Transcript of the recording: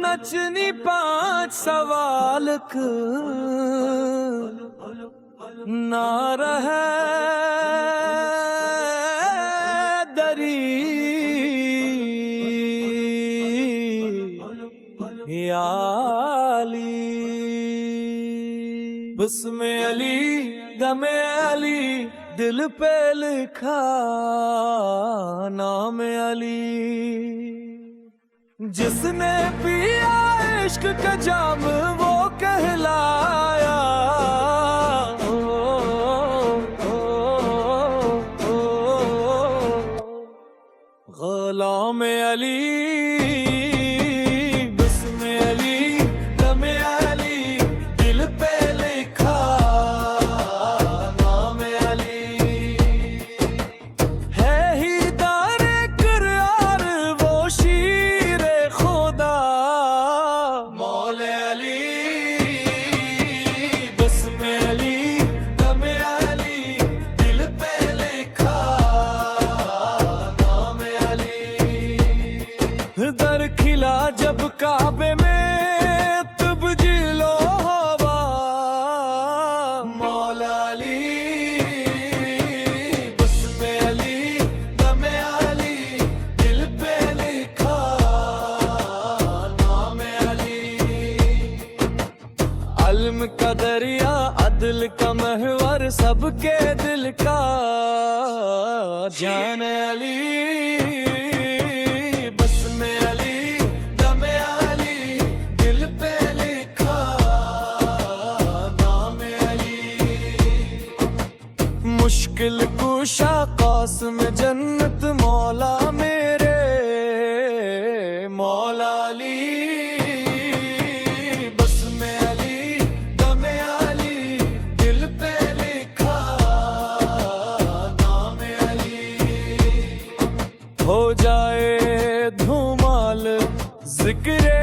नचनी 5 सवालक ना रहे दरी याली बस्मे अली दमे अली दिल पे लिखा नाम अली जिसने पिया इश्क का जाम वो कहलाया गुलाम अली बस्मे अली दमे अली दिल पे लिखा नाम अली है ही दारे करार वो शीर खुदा मौले अली बस्मे अली दमे अली दिल पे लिखा नाम अली दर खिला जब काबे में तब जिलो हवा मौला अली बस्मे अली दमे अली दिल पे लिखा नाम अली इल्म का दरिया अदल का महवर सबके दिल का जान अली बस्मे अली दमे अली दिल पे लिखा नाम अली मुश्किल कुशा कासिम जन्नत मौला मेरे मौला अली बस्मे अली दमे अली दिल पे लिखा नाम अली हो जाए धूमाल जिक्रे